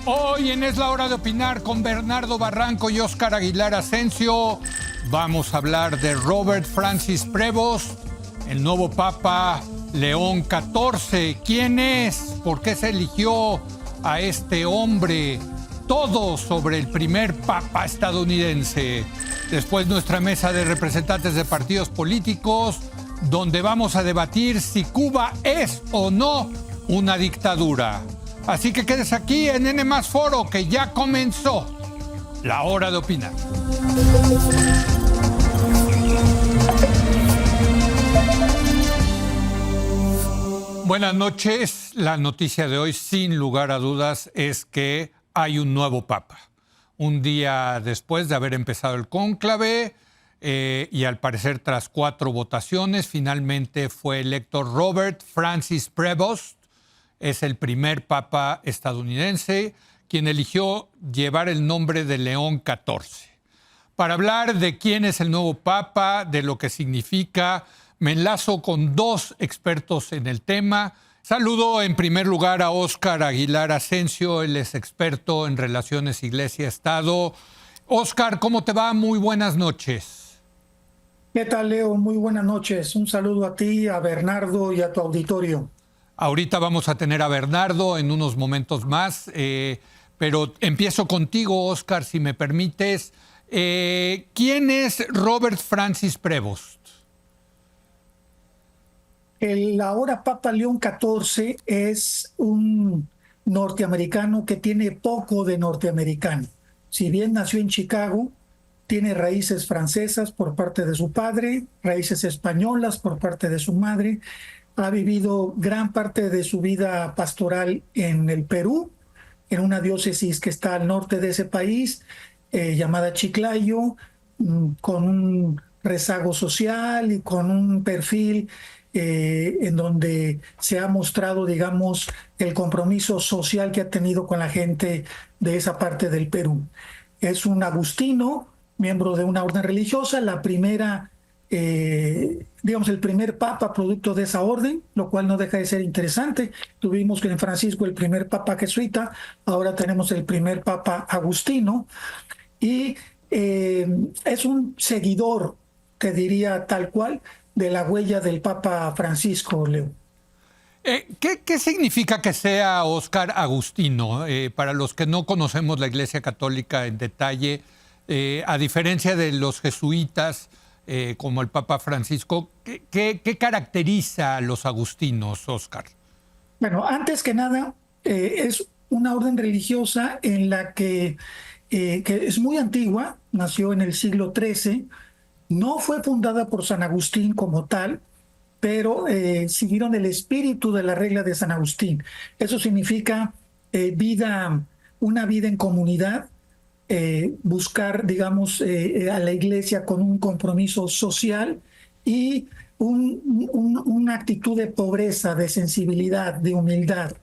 Hoy en Es la Hora de Opinar con Bernardo Barranco y Óscar Aguilar Asensio vamos a hablar de Robert Francis Prevost, el nuevo Papa León XIV. ¿Quién es? ¿Por qué se eligió a este hombre? Todo sobre el primer Papa estadounidense. Después nuestra mesa de representantes de partidos políticos, donde vamos a debatir si Cuba es o no una dictadura. Así que quedes aquí en N+ Foro, que ya comenzó la hora de opinar. Buenas noches. La noticia de hoy, sin lugar a dudas, es que hay un nuevo papa. Un día después de haber empezado el cónclave y al parecer tras 4 votaciones, finalmente fue electo Robert Francis Prevost. Es el primer papa estadounidense quien eligió llevar el nombre de León XIV. Para hablar de quién es el nuevo papa, de lo que significa, me enlazo con 2 expertos en el tema. Saludo en primer lugar a Óscar Aguilar Asensio, él es experto en relaciones Iglesia-Estado. Óscar, ¿cómo te va? Muy buenas noches. ¿Qué tal, Leo? Muy buenas noches. Un saludo a ti, a Bernardo y a tu auditorio. Ahorita vamos a tener a Bernardo en unos momentos más, pero empiezo contigo, Óscar, si me permites. ¿Quién es Robert Francis Prevost? El ahora Papa León XIV es un norteamericano que tiene poco de norteamericano. Si bien nació en Chicago, tiene raíces francesas por parte de su padre, raíces españolas por parte de su madre. Ha vivido gran parte de su vida pastoral en el Perú, en una diócesis que está al norte de ese país, llamada Chiclayo, con un rezago social y con un perfil en donde se ha mostrado, digamos, el compromiso social que ha tenido con la gente de esa parte del Perú. Es un agustino, miembro de una orden religiosa, la primera digamos, el primer papa producto de esa orden, lo cual no deja de ser interesante. Tuvimos en Francisco el primer papa jesuita, ahora tenemos el primer papa agustino, y es un seguidor, te diría tal cual, de la huella del Papa Francisco, Leo. ¿Qué significa que sea Óscar agustino? Para los que no conocemos la Iglesia Católica en detalle, a diferencia de los jesuitas, como el Papa Francisco, ¿qué caracteriza a los agustinos, Óscar? Bueno, antes que nada, es una orden religiosa en la que es muy antigua, nació en el siglo XIII, no fue fundada por San Agustín como tal, pero siguieron el espíritu de la regla de San Agustín. Eso significa una vida en comunidad, buscar, digamos, a la iglesia con un compromiso social y una actitud de pobreza, de sensibilidad, de humildad.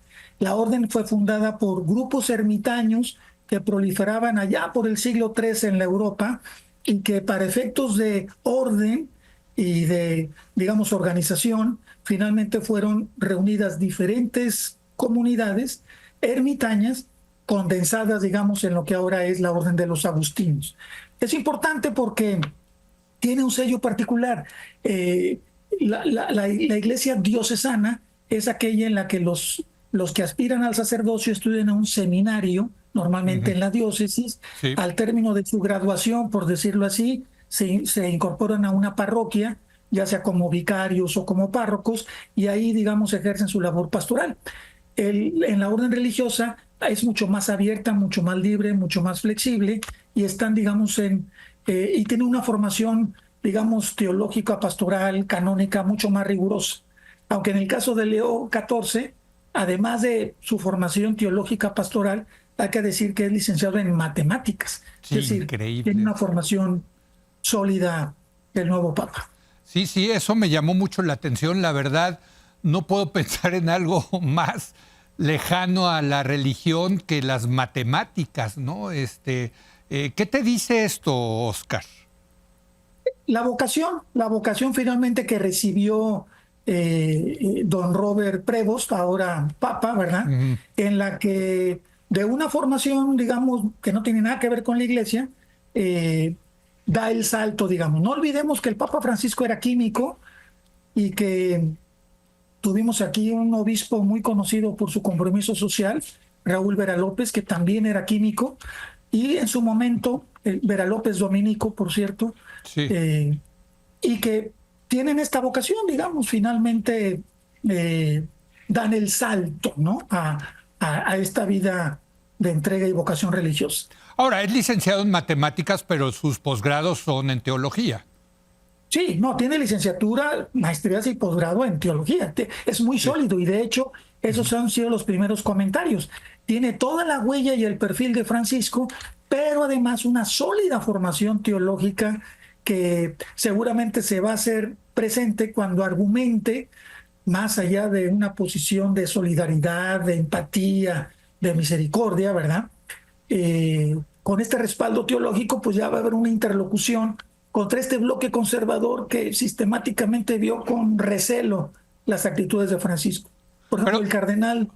La orden fue fundada por grupos ermitaños que proliferaban allá por el siglo XIII en la Europa y que para efectos de orden y de, digamos, organización, finalmente fueron reunidas diferentes comunidades ermitañas condensadas, digamos, en lo que ahora es la Orden de los Agustinos. Es importante porque tiene un sello particular. La iglesia diocesana es aquella en la que los que aspiran al sacerdocio estudian a un seminario, normalmente en la diócesis. Sí. Al término de su graduación, por decirlo así, se incorporan a una parroquia, ya sea como vicarios o como párrocos, y ahí, digamos, ejercen su labor pastoral. En la orden religiosa es mucho más abierta, mucho más libre, mucho más flexible, y están, digamos, y tienen una formación, digamos, teológica, pastoral, canónica, mucho más rigurosa. Aunque en el caso de Leo XIV, además de su formación teológica pastoral, hay que decir que es licenciado en matemáticas. Sí, es decir, increíble. tiene una formación sólida del nuevo Papa. Sí, eso me llamó mucho la atención. La verdad, no puedo pensar en algo más lejano a la religión que las matemáticas, ¿no? ¿Qué te dice esto, Óscar? La vocación finalmente que recibió don Robert Prevost, ahora Papa, ¿verdad? En la que de una formación, digamos, que no tiene nada que ver con la iglesia, da el salto, digamos. No olvidemos que el Papa Francisco era químico y que tuvimos aquí un obispo muy conocido por su compromiso social, Raúl Vera López, que también era químico, y en su momento, Vera López dominico, por cierto, Sí. eh, y que tienen esta vocación, digamos, finalmente eh, dan el salto, ¿no? A esta vida de entrega y vocación religiosa. Ahora, es licenciado en matemáticas, pero sus posgrados son en teología. Sí, no, tiene licenciatura, maestrías y posgrado en teología. Es muy Sí. sólido y de hecho esos han sido los primeros comentarios. Tiene toda la huella y el perfil de Francisco, pero además una sólida formación teológica que seguramente se va a hacer presente cuando argumente más allá de una posición de solidaridad, de empatía, de misericordia, ¿verdad? Con este respaldo teológico, pues ya va a haber una interlocución contra este bloque conservador que sistemáticamente vio con recelo las actitudes de Francisco. Por ejemplo, Pero,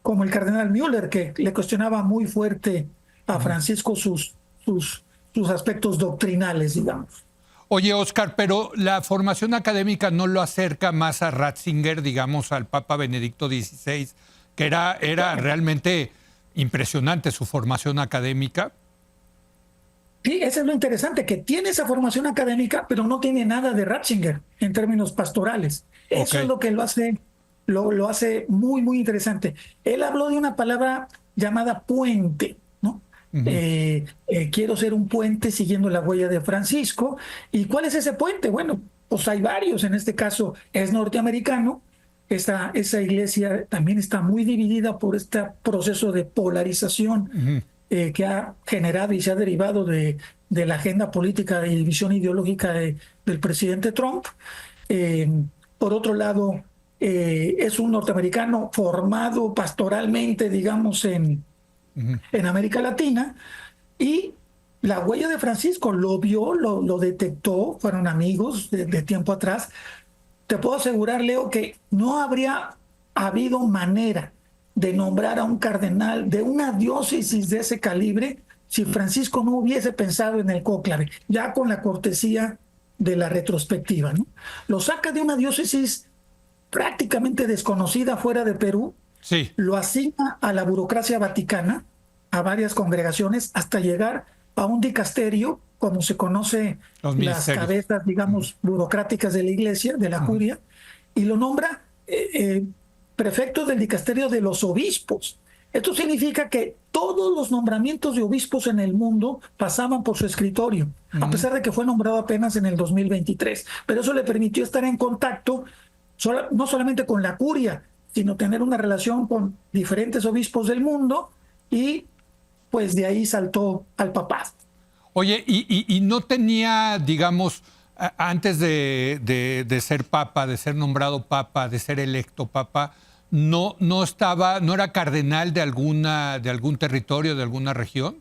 como el cardenal Müller, que le cuestionaba muy fuerte a Francisco sus aspectos doctrinales, digamos. oye, Oscar, pero la formación académica no lo acerca más a Ratzinger, digamos, al Papa Benedicto XVI, que era realmente impresionante su formación académica. Sí, eso es lo interesante, que tiene esa formación académica, pero no tiene nada de Ratzinger en términos pastorales. Ok. Eso es lo que lo hace muy, muy interesante. Él habló de una palabra llamada puente, ¿no? Ujú. Quiero ser un puente siguiendo la huella de Francisco. ¿Y cuál es ese puente? Bueno, pues hay varios. En este caso es norteamericano. Esa iglesia también está muy dividida por este proceso de polarización Ujú. que ha generado y se ha derivado de la agenda política y visión ideológica del presidente Trump. Eh, por otro lado, es un norteamericano formado pastoralmente, digamos, en América Latina, y la huella de Francisco lo vio, lo detectó, fueron amigos de tiempo atrás. Te puedo asegurar, Leo, que no habría habido manera de nombrar a un cardenal de una diócesis de ese calibre si Francisco no hubiese pensado en el cónclave, ya con la cortesía de la retrospectiva, ¿no? Lo saca de una diócesis prácticamente desconocida fuera de Perú, Sí, lo asigna a la burocracia vaticana, a varias congregaciones, hasta llegar a un dicasterio, como se conoce los las ministerios. cabezas, digamos, burocráticas de la iglesia, de la curia, y lo nombra prefecto del dicasterio de los obispos. Esto significa que todos los nombramientos de obispos en el mundo pasaban por su escritorio, a pesar de que fue nombrado apenas en el 2023. Pero eso le permitió estar en contacto no solamente con la curia, sino tener una relación con diferentes obispos del mundo, y pues de ahí saltó al papado. Oye, y no tenía, digamos, antes de ser papa, de ser nombrado papa, de ser electo papa, no estaba, no era cardenal de algún territorio, de alguna región.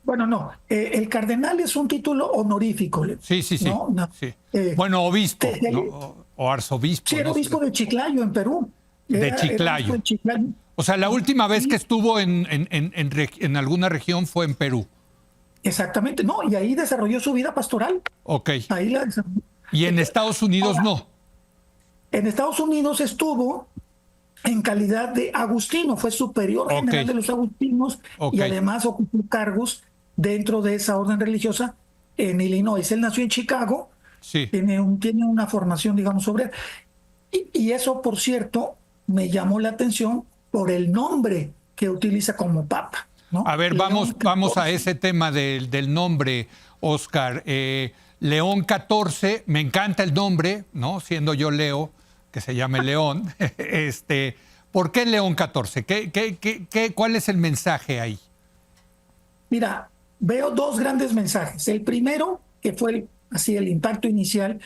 Bueno, no, el cardenal es un título honorífico, Sí, sí, sí, ¿no? No, sí. eh, Bueno, obispo, ¿no? te- O sí, arzobispo, era no sé. obispo de Chiclayo, en Perú. De Era obispo Chiclayo. de Chiclayo, O sea, la ¿no? última vez que Y estuvo en alguna región fue en Perú. exactamente, no, y ahí desarrolló su vida pastoral. Ok. Ahí la desarrolló. Y en Eh, Estados Unidos Ahora, no. en Estados Unidos estuvo en calidad de agustino, fue superior Ok, general de los agustinos ok. y además ocupó cargos dentro de esa orden religiosa en Illinois. Él nació en Chicago, Sí. tiene una formación, digamos, obrera. Y eso, por cierto, me llamó la atención por el nombre que utiliza como papa, A ¿no? ver, León vamos a XIV. ese tema del nombre, Oscar. León XIV, me encanta el nombre, ¿no? Siendo yo Leo, que se llame León. ¿Por qué León XIV? ¿Cuál es el mensaje ahí? Mira, veo dos grandes mensajes. El primero, que fue así el impacto inicial,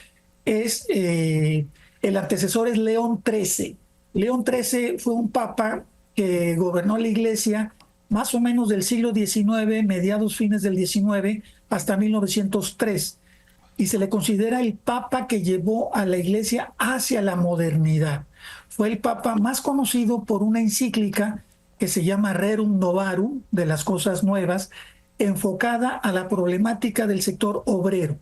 es el antecesor es León XIII. León XIII fue un papa que gobernó la iglesia más o menos del siglo XIX, mediados fines del XIX, hasta 1903. Y se le considera el papa que llevó a la iglesia hacia la modernidad. Fue el papa más conocido por una encíclica que se llama Rerum Novarum, de las cosas nuevas, enfocada a la problemática del sector obrero.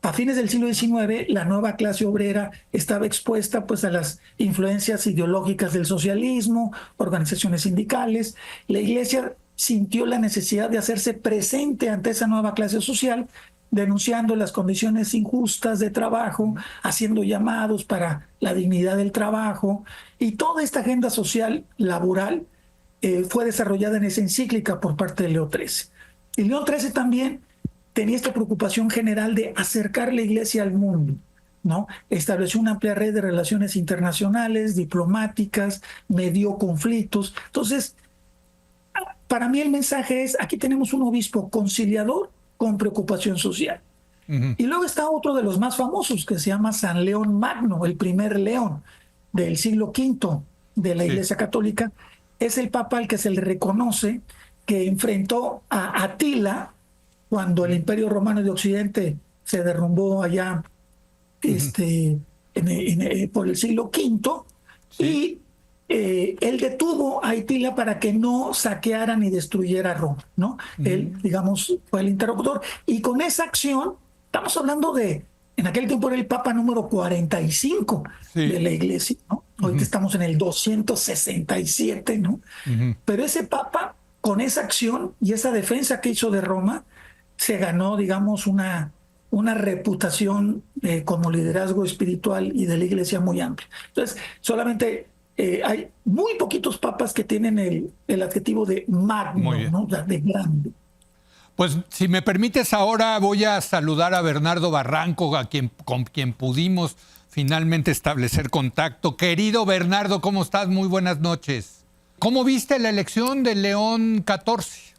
A fines del siglo XIX, la nueva clase obrera estaba expuesta pues, a las influencias ideológicas del socialismo, organizaciones sindicales. La Iglesia sintió la necesidad de hacerse presente ante esa nueva clase social, denunciando las condiciones injustas de trabajo, haciendo llamados para la dignidad del trabajo. Y toda esta agenda social laboral fue desarrollada en esa encíclica por parte de Leo XIII. Y León XIII también tenía esta preocupación general de acercar la Iglesia al mundo, ¿no? Estableció una amplia red de relaciones internacionales, diplomáticas, medió conflictos. Entonces, para mí el mensaje es, aquí tenemos un obispo conciliador con preocupación social. Y luego está otro de los más famosos, que se llama San León Magno, el primer León del siglo V de la Iglesia Católica. Es el papa al que se le reconoce que enfrentó a Atila cuando el Imperio Romano de Occidente se derrumbó allá por el siglo V, y él detuvo a Atila para que no saqueara ni destruyera Roma, ¿no? Él, digamos, fue el interlocutor. Y con esa acción, estamos hablando de, en aquel tiempo era el Papa número 45 de la Iglesia, ¿no? Ahorita estamos en el 267, ¿no? Pero ese Papa, con esa acción y esa defensa que hizo de Roma, se ganó, digamos, una reputación como liderazgo espiritual y de la Iglesia muy amplia. Entonces, solamente hay muy poquitos papas que tienen el adjetivo de magno, ¿no? De grande. Pues si me permites, ahora voy a saludar a Bernardo Barranco, con quien pudimos finalmente establecer contacto. Querido Bernardo, ¿cómo estás? Muy buenas noches. ¿Cómo viste la elección de León XIV?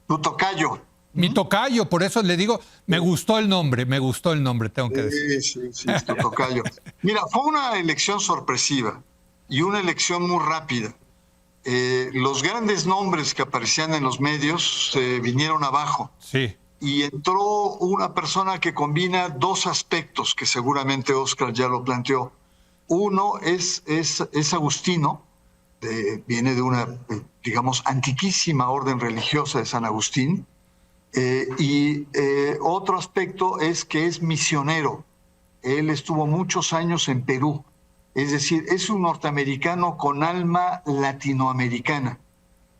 Tu tocayo. Mi tocayo, por eso le digo, me gustó el nombre, tengo que decir. Sí, tu tocayo. Mira, fue una elección sorpresiva y una elección muy rápida. Los grandes nombres que aparecían en los medios se vinieron abajo. Sí. Y entró una persona que combina dos aspectos que seguramente Óscar ya lo planteó. Uno es agustino, viene de una, digamos, antiquísima orden religiosa de San Agustín. Otro aspecto es que es misionero. Él estuvo muchos años en Perú. Es decir, es un norteamericano con alma latinoamericana.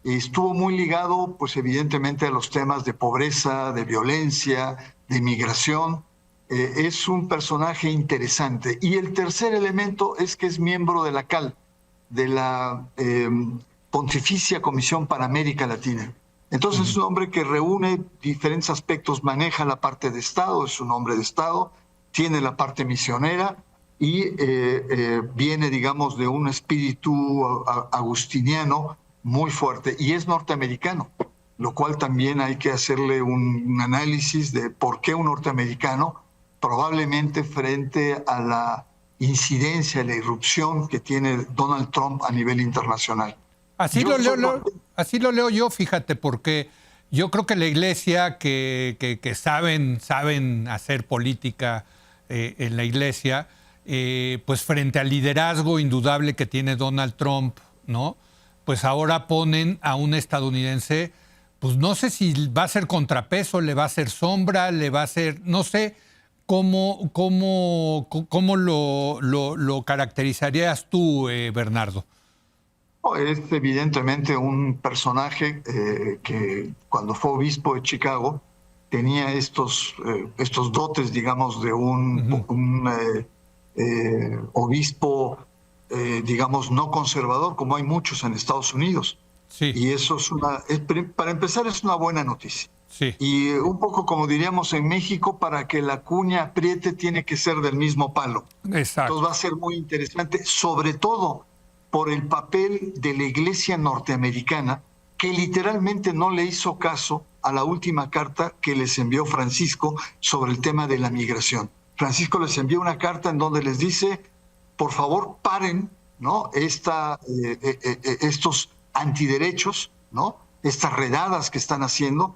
Estuvo muy ligado, pues evidentemente, a los temas de pobreza, de violencia, de migración. Es un personaje interesante. Y el tercer elemento es que es miembro de la CAL, de la Pontificia Comisión para América Latina. Entonces es un hombre que reúne diferentes aspectos, maneja la parte de Estado, es un hombre de Estado, tiene la parte misionera y viene, digamos, de un espíritu agustiniano muy fuerte, y es norteamericano, lo cual también hay que hacerle un análisis de por qué un norteamericano, probablemente frente a la incidencia, la irrupción que tiene Donald Trump a nivel internacional. Así lo leo yo, fíjate, porque yo creo que la Iglesia, que saben hacer política en la Iglesia, pues frente al liderazgo indudable que tiene Donald Trump, ¿no? Pues ahora ponen a un estadounidense, pues no sé si va a ser contrapeso, le va a ser sombra, le va a ser, no sé cómo lo caracterizarías tú, Bernardo. Es evidentemente un personaje que cuando fue obispo de Chicago tenía estos dotes, digamos, de un obispo, digamos, no conservador, como hay muchos en Estados Unidos. Sí. Y eso para empezar, es una buena noticia. Sí. Y un poco como diríamos en México, para que la cuña apriete tiene que ser del mismo palo. Exacto. Entonces va a ser muy interesante, sobre todo por el papel de la Iglesia norteamericana, que literalmente no le hizo caso a la última carta que les envió Francisco sobre el tema de la migración. Francisco les envió una carta en donde les dice, por favor, paren, ¿no? Estos antiderechos, ¿no? Estas redadas que están haciendo.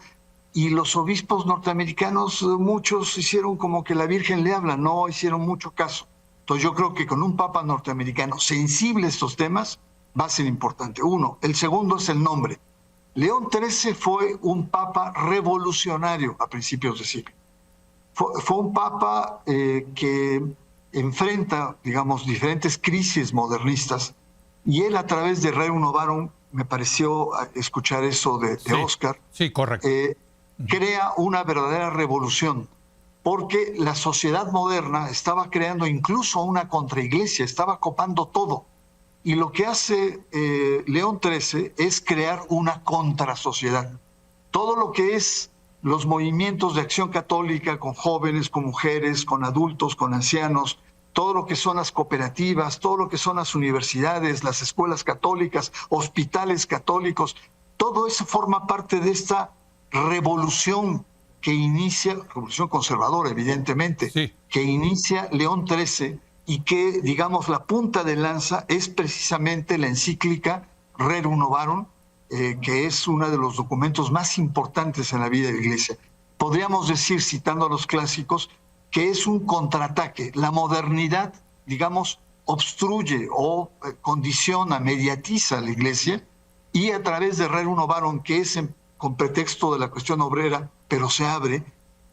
Y los obispos norteamericanos, muchos hicieron como que la Virgen le habla, no hicieron mucho caso. Entonces yo creo que con un papa norteamericano sensible a estos temas, va a ser importante. Uno. El segundo es el nombre. León XIII fue un papa revolucionario a principios de siglo. Fue un papa que enfrenta, digamos, diferentes crisis modernistas, y él, a través de Rerum Novarum, me pareció escuchar eso de Oscar, sí, correcto. Crea una verdadera revolución, porque la sociedad moderna estaba creando incluso una contraiglesia, estaba copando todo. Y lo que hace León XIII es crear una contrasociedad. Todo lo que es los movimientos de acción católica con jóvenes, con mujeres, con adultos, con ancianos, todo lo que son las cooperativas, todo lo que son las universidades, las escuelas católicas, hospitales católicos, todo eso forma parte de esta revolución que inicia, revolución conservadora evidentemente, sí, que inicia León XIII, y que, digamos, la punta de lanza es precisamente la encíclica Rerum Novarum, que es uno de los documentos más importantes en la vida de la Iglesia. Podríamos decir, citando a los clásicos, que es un contraataque. La modernidad, digamos, obstruye o condiciona, mediatiza a la Iglesia, y a través de Rerum Novarum, que es con pretexto de la cuestión obrera, pero se abre,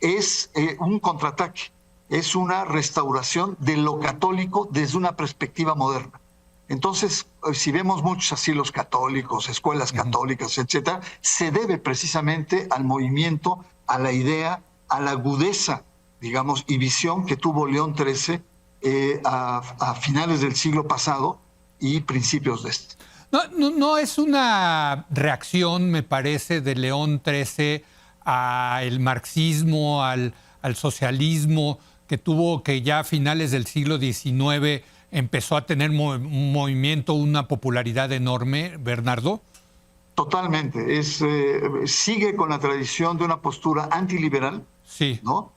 es un contraataque. Es una restauración de lo católico desde una perspectiva moderna. Entonces, si vemos muchos asilos católicos, escuelas católicas, etcétera, se debe precisamente al movimiento, a la idea, a la agudeza, digamos, y visión que tuvo León XIII a finales del siglo pasado y principios de este. No es una reacción, me parece, de León XIII al marxismo, al socialismo, que ya a finales del siglo XIX empezó a tener un movimiento, una popularidad enorme, Bernardo. Totalmente. Sigue con la tradición de una postura antiliberal, sí, ¿no?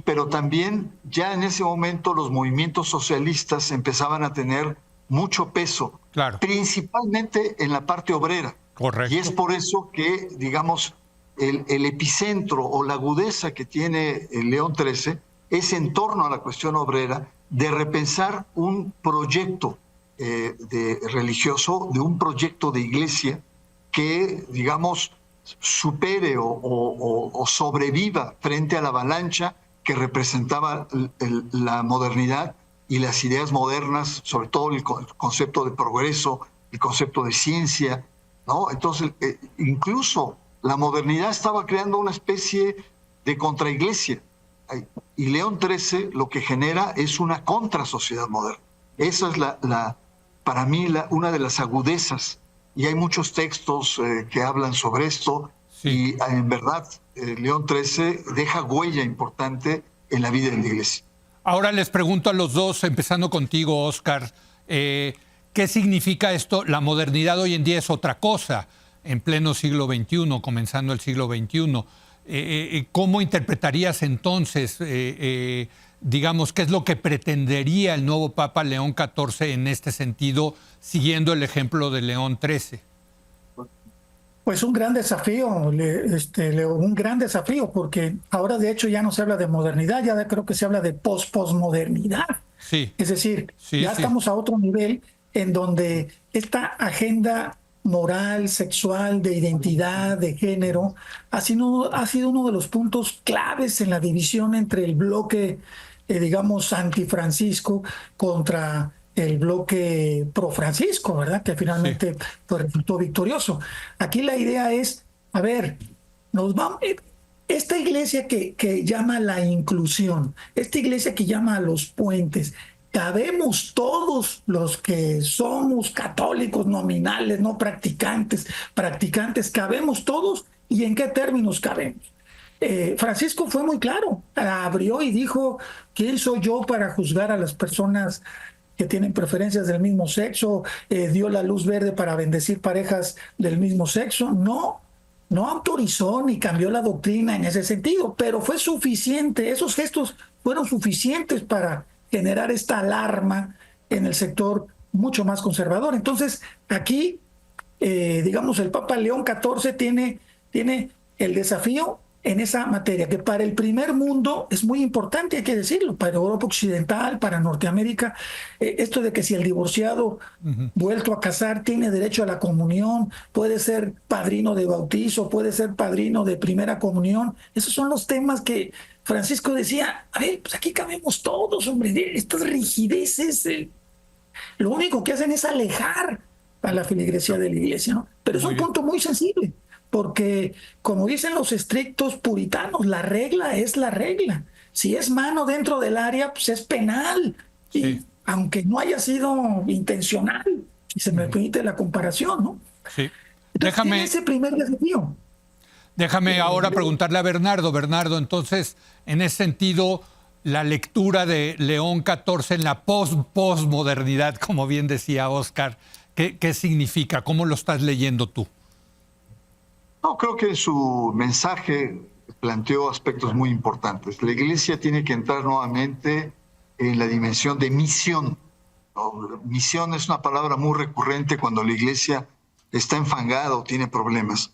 Pero también ya en ese momento los movimientos socialistas empezaban a tener mucho peso, claro, principalmente en la parte obrera. Correcto. Y es por eso que, digamos, el epicentro o la agudeza que tiene el León XIII es en torno a la cuestión obrera, de repensar un proyecto religioso, de un proyecto de iglesia que, digamos, supere o sobreviva frente a la avalancha que representaba la modernidad y las ideas modernas, sobre todo el concepto de progreso, el concepto de ciencia, ¿no? Entonces, incluso la modernidad estaba creando una especie de contraiglesia. Y León XIII lo que genera es una contrasociedad moderna. Esa es para mí una de las agudezas. Y hay muchos textos que hablan sobre esto. Sí. Y en verdad, León XIII deja huella importante en la vida de la Iglesia. Ahora les pregunto a los dos, empezando contigo, Oscar, ¿qué significa esto? La modernidad hoy en día es otra cosa, en pleno siglo XXI, comenzando el siglo XXI. ¿Cómo interpretarías entonces, digamos, qué es lo que pretendería el nuevo Papa León XIV en este sentido, siguiendo el ejemplo de León XIII? Pues un gran desafío, un gran desafío, porque ahora de hecho ya no se habla de modernidad, ya creo que se habla de posmodernidad. Sí. Es decir, ya estamos a otro nivel en donde esta agenda moral, sexual, de identidad, de género, ha sido uno de los puntos claves en la división entre el bloque, digamos, antifrancisco contra el bloque pro-Francisco, ¿verdad? Que finalmente pues, resultó victorioso. Aquí la idea es, a ver, esta iglesia que llama a la inclusión, esta iglesia que llama a los puentes, cabemos todos los que somos católicos nominales, no practicantes, cabemos todos, ¿y en qué términos cabemos? Francisco fue muy claro, abrió y dijo, ¿quién soy yo para juzgar a las personas que tienen preferencias del mismo sexo? Dio la luz verde para bendecir parejas del mismo sexo. No autorizó ni cambió la doctrina en ese sentido, pero fue suficiente, esos gestos fueron suficientes para generar esta alarma en el sector mucho más conservador. Entonces, aquí, digamos, el Papa León XIV tiene el desafío en esa materia, que para el primer mundo es muy importante, hay que decirlo, para Europa Occidental, para Norteamérica, esto de que si el divorciado vuelto a casar tiene derecho a la comunión, puede ser padrino de bautizo, puede ser padrino de primera comunión, esos son los temas que Francisco decía, a ver, pues aquí cabemos todos, hombre, estas rigideces, lo único que hacen es alejar a la feligresía de la iglesia, ¿no? Pero es Muy un bien. punto muy sensible, porque como dicen los estrictos puritanos, la regla es la regla. Si es mano dentro del área, pues es penal. Sí, Y aunque no haya sido intencional, si se me permite la comparación, ¿no? sí. Entonces tiene Déjame, ese primer desafío. déjame ahora preguntarle a Bernardo. Bernardo, entonces, en ese sentido, la lectura de León XIV en la posmodernidad, como bien decía Oscar, ¿qué significa? ¿Cómo lo estás leyendo tú? No, creo que su mensaje planteó aspectos muy importantes. La Iglesia tiene que entrar nuevamente en la dimensión de misión, ¿no? Misión es una palabra muy recurrente cuando la Iglesia está enfangada o tiene problemas.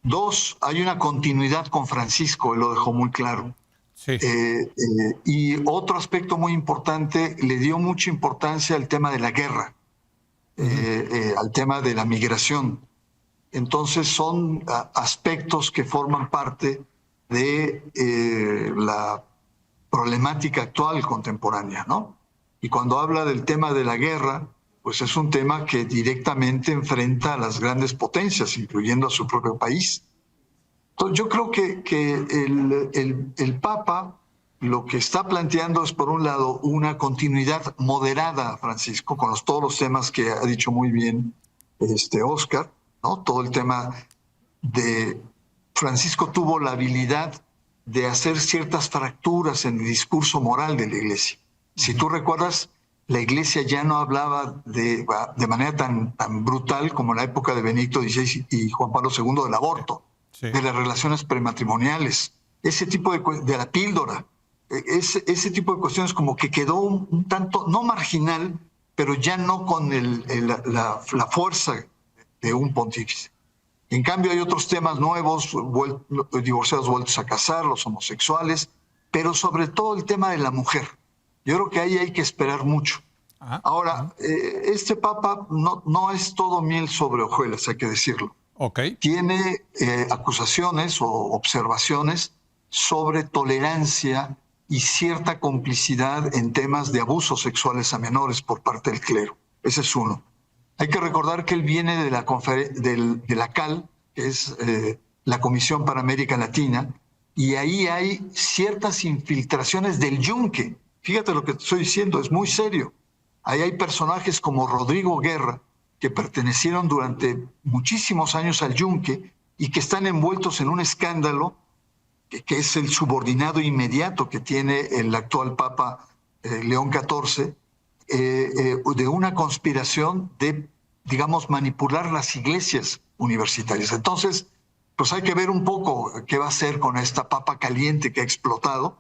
Dos, hay una continuidad con Francisco, él lo dejó muy claro. Sí. Y otro aspecto muy importante, le dio mucha importancia al tema de la guerra, al tema de la migración. Entonces son aspectos que forman parte de la problemática actual contemporánea, ¿no? Y cuando habla del tema de la guerra, pues es un tema que directamente enfrenta a las grandes potencias, incluyendo a su propio país. Entonces yo creo que el Papa lo que está planteando es, por un lado, una continuidad moderada, Francisco, con todos los temas que ha dicho muy bien Oscar, ¿no? Todo el tema de Francisco tuvo la habilidad de hacer ciertas fracturas en el discurso moral de la Iglesia. Si tú recuerdas, la Iglesia ya no hablaba de manera tan brutal como en la época de Benedicto XVI y Juan Pablo II del aborto, Sí. de las relaciones prematrimoniales, ese tipo de la píldora, ese tipo de cuestiones como que quedó un tanto, no marginal, pero ya no con la fuerza de un pontífice. En cambio hay otros temas nuevos, divorciados vueltos a casar, los homosexuales, pero sobre todo el tema de la mujer. Yo creo que ahí hay que esperar mucho. Ahora, este Papa no es todo miel sobre hojuelas, hay que decirlo. Ok. Tiene acusaciones o observaciones sobre tolerancia y cierta complicidad en temas de abusos sexuales a menores por parte del clero. Ese es uno. Hay que recordar que él viene de la CAL, que es la Comisión para América Latina, y ahí hay ciertas infiltraciones del Yunque. Fíjate lo que te estoy diciendo, es muy serio. Ahí hay personajes como Rodrigo Guerra, que pertenecieron durante muchísimos años al Yunque y que están envueltos en un escándalo que es el subordinado inmediato que tiene el actual Papa León XIV, de una conspiración de, digamos, manipular las iglesias universitarias. Entonces, pues hay que ver un poco qué va a hacer con esta papa caliente que ha explotado,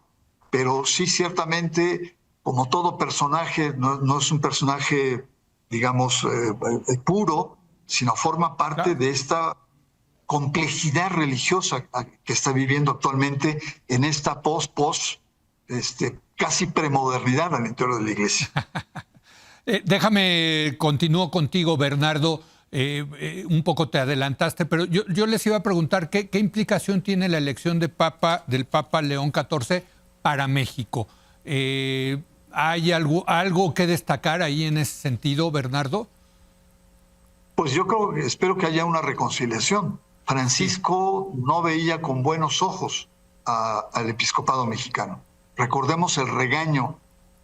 pero sí, ciertamente, como todo personaje, no es un personaje, digamos, puro, sino forma parte de esta complejidad religiosa que está viviendo actualmente en esta casi premodernidad al interior de la iglesia. Déjame, continúo contigo, Bernardo. Un poco te adelantaste, pero yo les iba a preguntar qué implicación tiene la elección del Papa León XIV para México. ¿Hay algo que destacar ahí en ese sentido, Bernardo? Pues yo espero que haya una reconciliación. Francisco no veía con buenos ojos al episcopado mexicano. Recordemos el regaño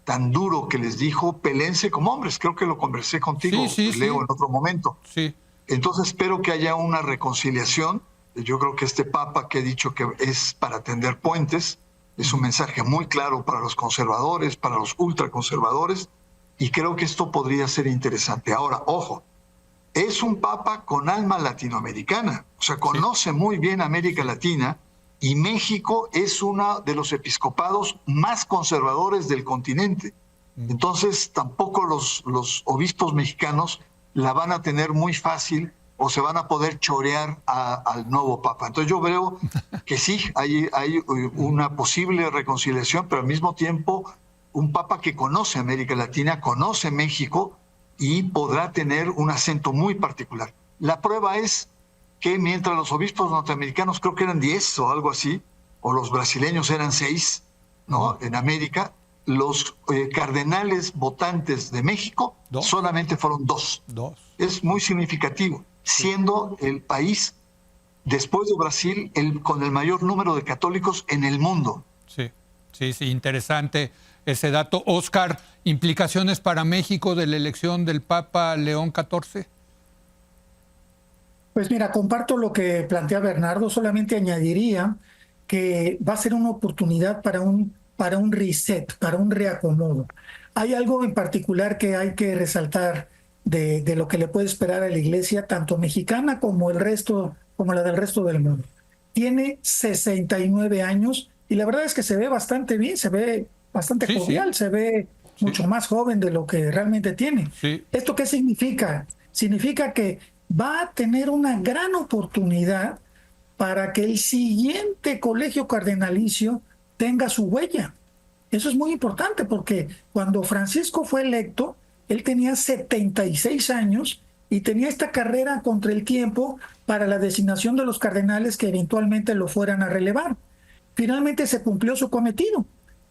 tan duro que les dijo: pelense como hombres. Creo que lo conversé contigo, Leo, en otro momento. Sí. Entonces espero que haya una reconciliación. Yo creo que este Papa, que he dicho que es para tender puentes, es un mensaje muy claro para los conservadores, para los ultraconservadores, y creo que esto podría ser interesante. Ahora, ojo, es un Papa con alma latinoamericana, o sea, conoce muy bien América Latina, y México es uno de los episcopados más conservadores del continente. Entonces, tampoco los obispos mexicanos la van a tener muy fácil o se van a poder chorear al nuevo Papa. Entonces yo veo que sí, hay una posible reconciliación, pero al mismo tiempo un Papa que conoce América Latina, conoce México y podrá tener un acento muy particular. La prueba es que mientras los obispos norteamericanos, creo que eran 10 o algo así, o los brasileños eran 6, ¿no? En América, los cardenales votantes de México solamente fueron 2. Es muy significativo, siendo el país, después de Brasil, con el mayor número de católicos en el mundo. Sí, interesante ese dato. Óscar, ¿implicaciones para México de la elección del Papa León XIV? Pues mira, comparto lo que plantea Bernardo, solamente añadiría que va a ser una oportunidad para un reset, para un reacomodo. Hay algo en particular que hay que resaltar de lo que le puede esperar a la Iglesia, tanto mexicana como la del resto del mundo. Tiene 69 años y la verdad es que se ve bastante bien, se ve bastante jovial, se ve mucho más joven de lo que realmente tiene. ¿Esto qué significa? Significa que va a tener una gran oportunidad para que el siguiente colegio cardenalicio tenga su huella. Eso es muy importante porque cuando Francisco fue electo, él tenía 76 años y tenía esta carrera contra el tiempo para la designación de los cardenales que eventualmente lo fueran a relevar. Finalmente se cumplió su cometido,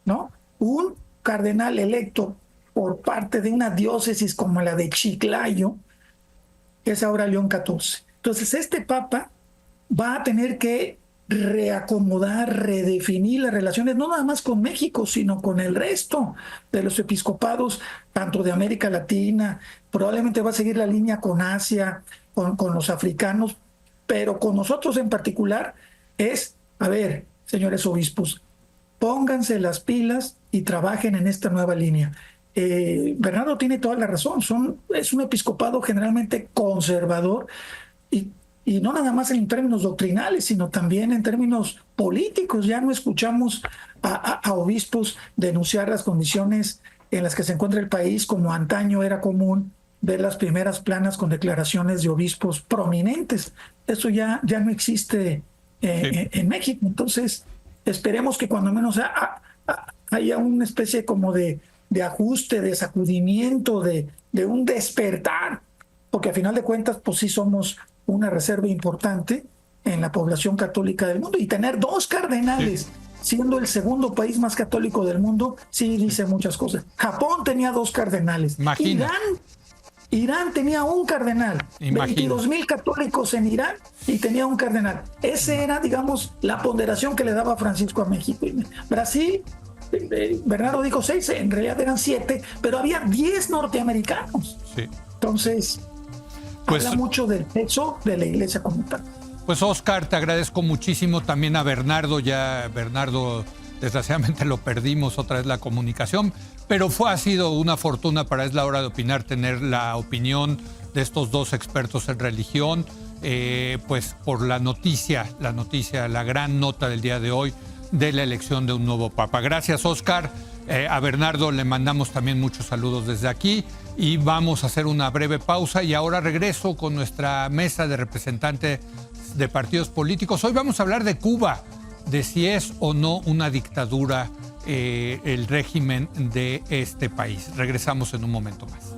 ¿no? Un cardenal electo por parte de una diócesis como la de Chiclayo, que es ahora León XIV. Entonces este Papa va a tener que reacomodar, redefinir las relaciones, no nada más con México, sino con el resto de los episcopados, tanto de América Latina, probablemente va a seguir la línea con Asia, con los africanos, pero con nosotros en particular es, a ver, señores obispos, pónganse las pilas y trabajen en esta nueva línea. Bernardo tiene toda la razón, es un episcopado generalmente conservador y no nada más en términos doctrinales, sino también en términos políticos. Ya no escuchamos a obispos denunciar las condiciones en las que se encuentra el país, como antaño era común ver las primeras planas con declaraciones de obispos prominentes. Eso ya no existe en México. Entonces, esperemos que cuando menos haya una especie como de ajuste, de sacudimiento, de un despertar, porque a final de cuentas, pues sí somos una reserva importante en la población católica del mundo, y tener 2 cardenales, siendo el segundo país más católico del mundo, sí dice muchas cosas. Japón tenía 2 cardenales. Irán tenía 1 cardenal. 22,000 católicos en Irán y tenía 1 cardenal. Esa era, digamos, la ponderación que le daba Francisco a México. Brasil, Bernardo dijo 6, en realidad eran 7, pero había 10 norteamericanos. Entonces, pues, habla mucho del peso de la Iglesia como tal. Pues Óscar, te agradezco muchísimo, también a Bernardo. Ya Bernardo, desgraciadamente lo perdimos otra vez la comunicación, pero ha sido una fortuna para Es la Hora de Opinar tener la opinión de estos 2 expertos en religión, pues por la noticia, la gran nota del día de hoy de la elección de un nuevo Papa. Gracias, Óscar. A Bernardo le mandamos también muchos saludos desde aquí y vamos a hacer una breve pausa y ahora regreso con nuestra mesa de representantes de partidos políticos. Hoy vamos a hablar de Cuba, de si es o no una dictadura el régimen de este país. Regresamos en un momento más.